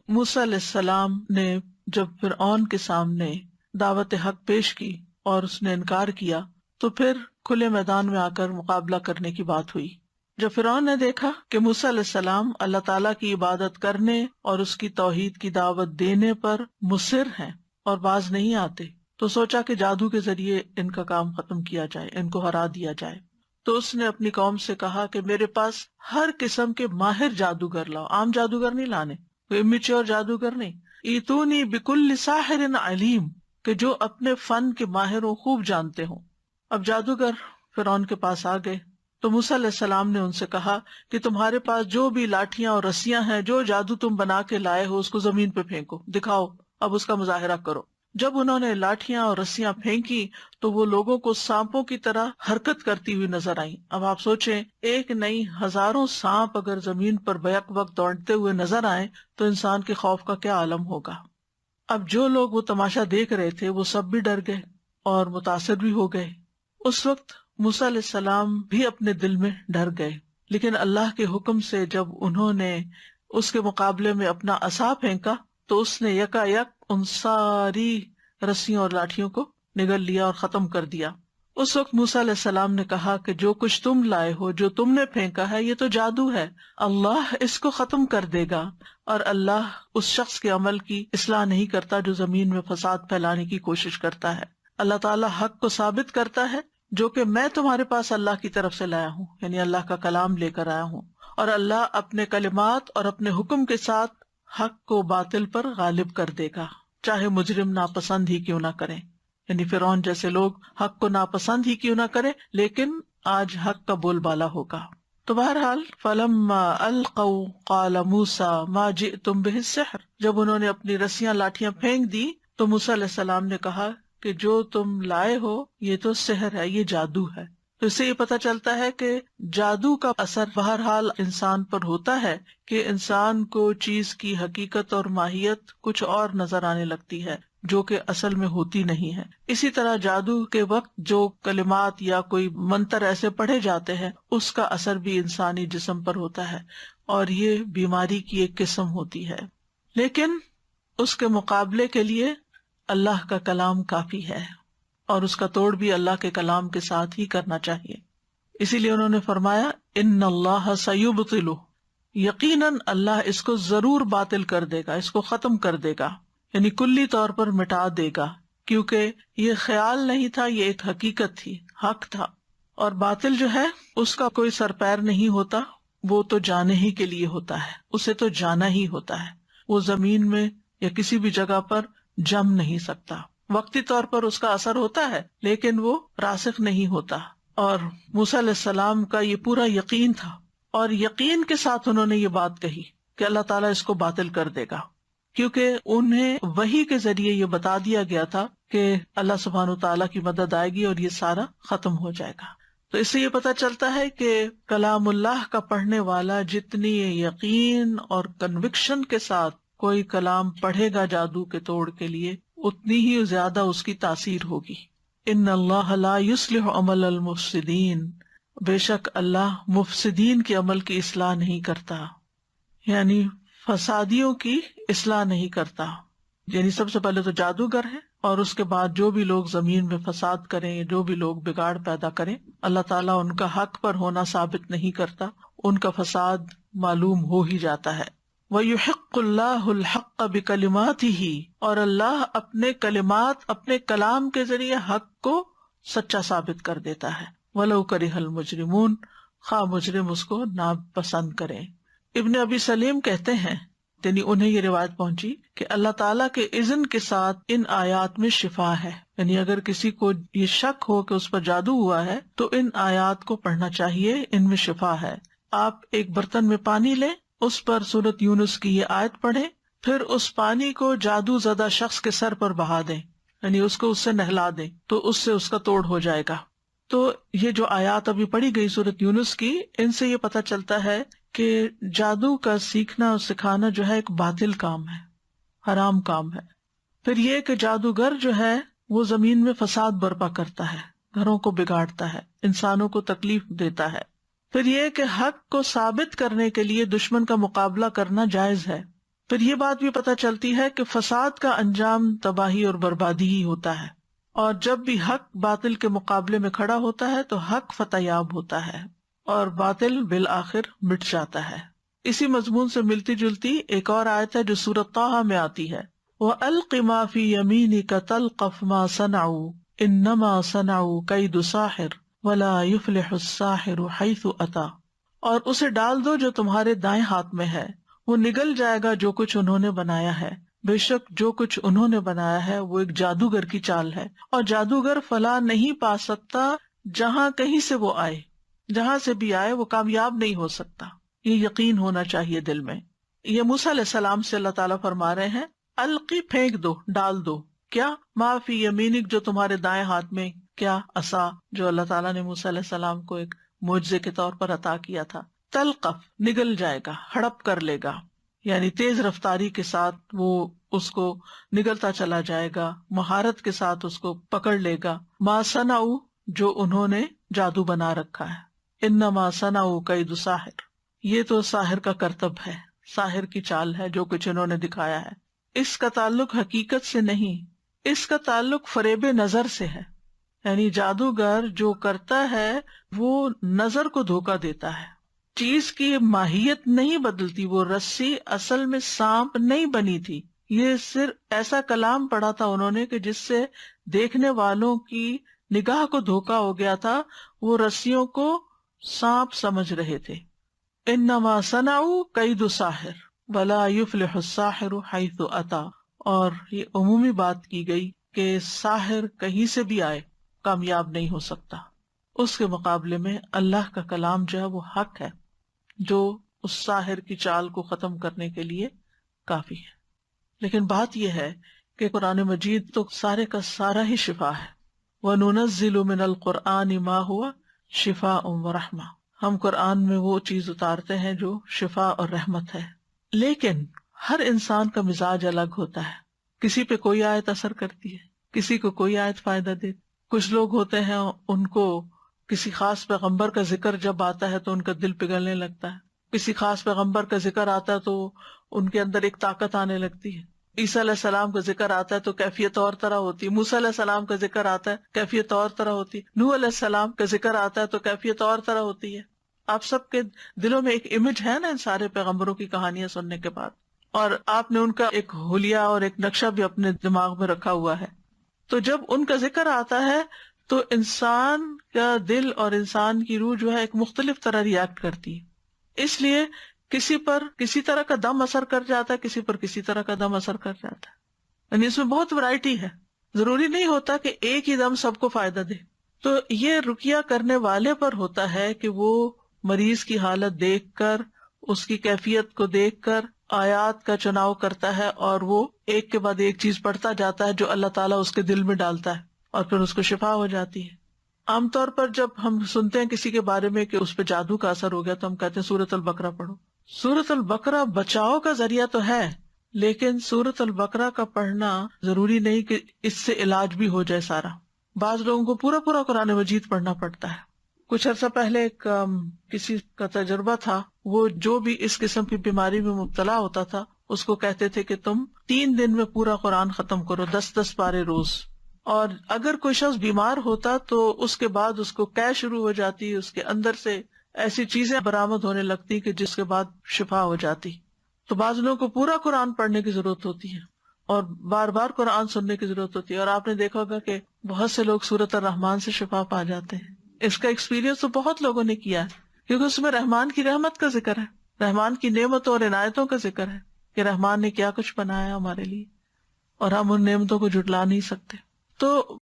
موسیٰ علیہ السلام نے جب فرعون کے سامنے دعوت حق پیش کی اور اس نے انکار کیا تو پھر کھلے میدان میں آ کر مقابلہ کرنے کی بات ہوئی۔ جب فرعون نے دیکھا کہ موسیٰ علیہ السلام اللہ تعالیٰ کی عبادت کرنے اور اس کی توحید کی دعوت دینے پر مصر ہیں اور باز نہیں آتے، تو سوچا کہ جادو کے ذریعے ان کا کام ختم کیا جائے، ان کو ہرا دیا جائے۔ تو اس نے اپنی قوم سے کہا کہ میرے پاس ہر قسم کے ماہر جادوگر لاؤ، عام جادوگر نہیں لانے، کوئی امیچور جادوگر نہیں، ایتونی بکل ساحر علیم، کہ جو اپنے فن کے ماہر ہوں، خوب جانتے ہوں۔ اب جادوگر فرعون کے پاس آ گئے تو موسیٰ علیہ السلام نے ان سے کہا کہ تمہارے پاس جو بھی لاٹھیاں اور رسیاں ہیں، جو جادو تم بنا کے لائے ہو، اس کو زمین پہ پھینکو، دکھاؤ، اب اس کا مظاہرہ کرو۔ جب انہوں نے لاٹھیاں اور رسیاں پھینکی تو وہ لوگوں کو سانپوں کی طرح حرکت کرتی ہوئی نظر آئیں۔ اب آپ سوچیں، ایک نہیں ہزاروں سانپ اگر زمین پر بیک وقت دوڑتے ہوئے نظر آئیں تو انسان کے خوف کا کیا عالم ہوگا۔ اب جو لوگ وہ تماشا دیکھ رہے تھے وہ سب بھی ڈر گئے اور متاثر بھی ہو گئے۔ اس وقت موسیٰ علیہ السلام بھی اپنے دل میں ڈر گئے، لیکن اللہ کے حکم سے جب انہوں نے اس کے مقابلے میں اپنا عصا پھینکا تو اس نے یکا یک ان ساری رسیوں اور لاٹھیوں کو نگل لیا اور ختم کر دیا۔ اس وقت موسیٰ علیہ السلام نے کہا کہ جو کچھ تم لائے ہو، جو تم نے پھینکا ہے، یہ تو جادو ہے، اللہ اس کو ختم کر دے گا، اور اللہ اس شخص کے عمل کی اصلاح نہیں کرتا جو زمین میں فساد پھیلانے کی کوشش کرتا ہے۔ اللہ تعالیٰ حق کو ثابت کرتا ہے جو کہ میں تمہارے پاس اللہ کی طرف سے لایا ہوں، یعنی اللہ کا کلام لے کر آیا ہوں، اور اللہ اپنے کلمات اور اپنے حکم کے ساتھ حق کو باطل پر غالب کر دے گا، چاہے مجرم ناپسند ہی کیوں نہ کریں، یعنی فرعون جیسے لوگ حق کو ناپسند ہی کیوں نہ کریں، لیکن آج حق کا بول بالا ہوگا۔ تو بہرحال فلما القوا قال موسیٰ ما جئتم بہ السحر، جب انہوں نے اپنی رسیاں لاٹھیاں پھینک دی تو موسیٰ علیہ السلام نے کہا کہ جو تم لائے ہو یہ تو سحر ہے، یہ جادو ہے۔ تو اس سے یہ پتہ چلتا ہے کہ جادو کا اثر بہرحال انسان پر ہوتا ہے کہ انسان کو چیز کی حقیقت اور ماہیت کچھ اور نظر آنے لگتی ہے جو کہ اصل میں ہوتی نہیں ہے۔ اسی طرح جادو کے وقت جو کلمات یا کوئی منتر ایسے پڑھے جاتے ہیں اس کا اثر بھی انسانی جسم پر ہوتا ہے، اور یہ بیماری کی ایک قسم ہوتی ہے۔ لیکن اس کے مقابلے کے لیے اللہ کا کلام کافی ہے، اور اس کا توڑ بھی اللہ کے کلام کے ساتھ ہی کرنا چاہیے۔ اسی لیے انہوں نے فرمایا ان اللہ سیبطلہ، یقیناً اللہ اس کو ضرور باطل کر دے گا، اس کو ختم کر دے گا، یعنی کلی طور پر مٹا دے گا، کیونکہ یہ خیال نہیں تھا، یہ ایک حقیقت تھی، حق تھا۔ اور باطل جو ہے اس کا کوئی سر پیر نہیں ہوتا، وہ تو جانے ہی کے لیے ہوتا ہے، اسے تو جانا ہی ہوتا ہے، وہ زمین میں یا کسی بھی جگہ پر جم نہیں سکتا۔ وقتی طور پر اس کا اثر ہوتا ہے لیکن وہ راسخ نہیں ہوتا۔ اور موسیٰ علیہ السلام کا یہ پورا یقین تھا، اور یقین کے ساتھ انہوں نے یہ بات کہی کہ اللہ تعالیٰ اس کو باطل کر دے گا، کیونکہ انہیں وحی کے ذریعے یہ بتا دیا گیا تھا کہ اللہ سبحانہ وتعالیٰ کی مدد آئے گی اور یہ سارا ختم ہو جائے گا۔ تو اس سے یہ پتہ چلتا ہے کہ کلام اللہ کا پڑھنے والا جتنی یقین اور کنوکشن کے ساتھ کوئی کلام پڑھے گا جادو کے توڑ کے لیے، اتنی ہی زیادہ اس کی تاثیر ہوگی۔ ان اللہ لا یصلح عمل المفسدین، بے شک اللہ مفسدین کے عمل کی اصلاح نہیں کرتا، یعنی فسادیوں کی اصلاح نہیں کرتا۔ یعنی سب سے پہلے تو جادوگر ہے، اور اس کے بعد جو بھی لوگ زمین میں فساد کریں، جو بھی لوگ بگاڑ پیدا کریں، اللہ تعالیٰ ان کا حق پر ہونا ثابت نہیں کرتا، ان کا فساد معلوم ہو ہی جاتا ہے۔ وَيُحِقُّ اللَّهُ الْحَقَّ بِكَلِمَاتِهِ، اور اللہ اپنے کلمات، اپنے کلام کے ذریعے حق کو سچا ثابت کر دیتا ہے۔ وَلَوْ كَرِهَ الْمُجْرِمُونَ، خواہ مجرم اس کو ناپسند کریں۔ ابن ابی سلیم کہتے ہیں، یعنی انہیں یہ روایت پہنچی کہ اللہ تعالیٰ کے اذن کے ساتھ ان آیات میں شفا ہے، یعنی اگر کسی کو یہ شک ہو کہ اس پر جادو ہوا ہے تو ان آیات کو پڑھنا چاہیے، ان میں شفا ہے۔ آپ ایک برتن میں پانی لیں، اس پر سورۃ یونس کی یہ آیت پڑھیں، پھر اس پانی کو جادو زدہ شخص کے سر پر بہا دیں، یعنی اس کو اس سے نہلا دیں، تو اس سے اس کا توڑ ہو جائے گا۔ تو یہ جو آیات ابھی پڑھی گئی سورۃ یونس کی، ان سے یہ پتہ چلتا ہے کہ جادو کا سیکھنا اور سکھانا جو ہے ایک باطل کام ہے، حرام کام ہے۔ پھر یہ کہ جادوگر جو ہے وہ زمین میں فساد برپا کرتا ہے، گھروں کو بگاڑتا ہے، انسانوں کو تکلیف دیتا ہے۔ پھر یہ کہ حق کو ثابت کرنے کے لیے دشمن کا مقابلہ کرنا جائز ہے، پھر یہ بات بھی پتہ چلتی ہے کہ فساد کا انجام تباہی اور بربادی ہی ہوتا ہے، اور جب بھی حق باطل کے مقابلے میں کھڑا ہوتا ہے تو حق فتح یاب ہوتا ہے اور باطل بالآخر مٹ جاتا ہے۔ اسی مضمون سے ملتی جلتی ایک اور آیت ہے جو سورۃ طٰہٰ میں آتی ہے، وَأَلْقِ مَا فِي يَمِينِكَ تَلْقَفْ مَا صَنَعُوا إِنَّمَا صَنَعُوا كَيْدُ سَاحِرٍ وَلَا يُفْلِحُ السَّاحِرُ حَيْثُ أَتَىٰ، اور اسے ڈال دو جو تمہارے دائیں ہاتھ میں ہے، وہ نگل جائے گا جو کچھ انہوں نے بنایا ہے، بے شک جو کچھ انہوں نے بنایا ہے وہ ایک جادوگر کی چال ہے، اور جادوگر فلاح نہیں پا سکتا جہاں کہیں سے وہ آئے، جہاں سے بھی آئے وہ کامیاب نہیں ہو سکتا۔ یہ یقین ہونا چاہیے دل میں۔ یہ موسیٰ علیہ السلام سے اللہ تعالیٰ فرما رہے ہیں القی، پھینک دو، ڈال دو، کیا؟ ما فی یمینک، جو تمہارے دائیں ہاتھ میں، کیا؟ عصا، جو اللہ تعالیٰ نے موسیٰ علیہ السلام کو ایک معجزے کے طور پر عطا کیا تھا۔ تلقف، نگل جائے گا، ہڑپ کر لے گا، یعنی تیز رفتاری کے ساتھ وہ اس کو نگلتا چلا جائے گا، مہارت کے ساتھ اس کو پکڑ لے گا۔ ما صنعوا، جو انہوں نے جادو بنا رکھا ہے۔ انما صنعوا کید ساحر، یہ تو ساحر کا کرتب ہے، ساحر کی چال ہے جو کچھ انہوں نے دکھایا ہے۔ اس کا تعلق حقیقت سے نہیں، اس کا تعلق فریب نظر سے ہے، یعنی جادوگر جو کرتا ہے وہ نظر کو دھوکہ دیتا ہے، چیز کی ماہیت نہیں بدلتی، وہ رسی اصل میں سانپ نہیں بنی تھی، یہ صرف ایسا کلام پڑھا تھا انہوں نے کہ جس سے دیکھنے والوں کی نگاہ کو دھوکہ ہو گیا تھا، وہ رسیوں کو سانپ سمجھ رہے تھے۔ انما صنعوا کید ساحر ولا یفلح الساحر حیث اتی، اور یہ عمومی بات کی گئی کہ ساحر کہیں سے بھی آئے کامیاب نہیں ہو سکتا، اس کے مقابلے میں اللہ کا کلام جو ہے وہ حق ہے، جو اس ساحر کی چال کو ختم کرنے کے لیے کافی ہے۔ لیکن بات یہ ہے کہ قرآن مجید تو سارے کا سارا ہی شفا ہے۔ وَنُنَزِّلُ مِنَ الْقُرْآنِ مَا هُوَ شِفَاءٌ وَرَحْمَةٌ، ہم قرآن میں وہ چیز اتارتے ہیں جو شفا اور رحمت ہے، لیکن ہر انسان کا مزاج الگ ہوتا ہے، کسی پہ کوئی آیت اثر کرتی ہے، کسی کو کوئی آیت فائدہ دیتی۔ کچھ لوگ ہوتے ہیں ان کو کسی خاص پیغمبر کا ذکر جب آتا ہے تو ان کا دل پگھلنے لگتا ہے، کسی خاص پیغمبر کا ذکر آتا ہے تو ان کے اندر ایک طاقت آنے لگتی ہے، عیسیٰ علیہ السلام کا ذکر آتا ہے تو کیفیت اور طرح ہوتی ہے، موسیٰ علیہ السلام کا ذکر آتا ہے کیفیت اور طرح ہوتی ہے، نوح علیہ السلام کا ذکر آتا ہے تو کیفیت اور طرح ہوتی ہے۔ آپ سب کے دلوں میں ایک امیج ہے نا ان سارے پیغمبروں کی کہانیاں سننے کے بعد، اور آپ نے ان کا ایک حلیہ اور ایک نقشہ بھی اپنے دماغ میں رکھا ہوا ہے، تو جب ان کا ذکر آتا ہے تو انسان کا دل اور انسان کی روح جو ہے ایک مختلف طرح ریئیکٹ کرتی ہے، اس لیے کسی پر کسی طرح کا دم اثر کر جاتا ہے، کسی پر کسی طرح کا دم اثر کر جاتا ہے، یعنی اس میں بہت ورائٹی ہے، ضروری نہیں ہوتا کہ ایک ہی دم سب کو فائدہ دے۔ تو یہ رقیہ کرنے والے پر ہوتا ہے کہ وہ مریض کی حالت دیکھ کر، اس کی کیفیت کو دیکھ کر آیات کا چناؤ کرتا ہے، اور وہ ایک کے بعد ایک چیز پڑھتا جاتا ہے جو اللہ تعالیٰ اس کے دل میں ڈالتا ہے، اور پھر اس کو شفا ہو جاتی ہے۔ عام طور پر جب ہم سنتے ہیں کسی کے بارے میں کہ اس پہ جادو کا اثر ہو گیا تو ہم کہتے ہیں سورۃ البقرہ پڑھو۔ سورۃ البقرہ بچاؤ کا ذریعہ تو ہے، لیکن سورۃ البقرہ کا پڑھنا ضروری نہیں کہ اس سے علاج بھی ہو جائے سارا۔ بعض لوگوں کو پورا پورا قرآن مجید پڑھنا پڑتا ہے۔ کچھ عرصہ پہلے ایک کسی کا تجربہ تھا، وہ جو بھی اس قسم کی بیماری میں مبتلا ہوتا تھا اس کو کہتے تھے کہ تم 3 دن میں پورا قرآن ختم کرو، 10 پارے روز، اور اگر کوئی شخص بیمار ہوتا تو اس کے بعد اس کو قے شروع ہو جاتی، اس کے اندر سے ایسی چیزیں برآمد ہونے لگتی کہ جس کے بعد شفا ہو جاتی۔ تو بعض لوگوں کو پورا قرآن پڑھنے کی ضرورت ہوتی ہے اور بار بار قرآن سننے کی ضرورت ہوتی ہے، اور آپ نے دیکھا ہوگا کہ بہت سے لوگ سورۃ الرحمن سے شفا پا جاتے ہیں۔ اس کا ایکسپیرینس تو بہت لوگوں نے کیا ہے، کیونکہ اس میں رحمان کی رحمت کا ذکر ہے، رحمان کی نعمتوں اور عنایتوں کا ذکر ہے کہ رحمان نے کیا کچھ بنایا ہمارے لیے، اور ہم ان نعمتوں کو جھٹلا نہیں سکتے۔ تو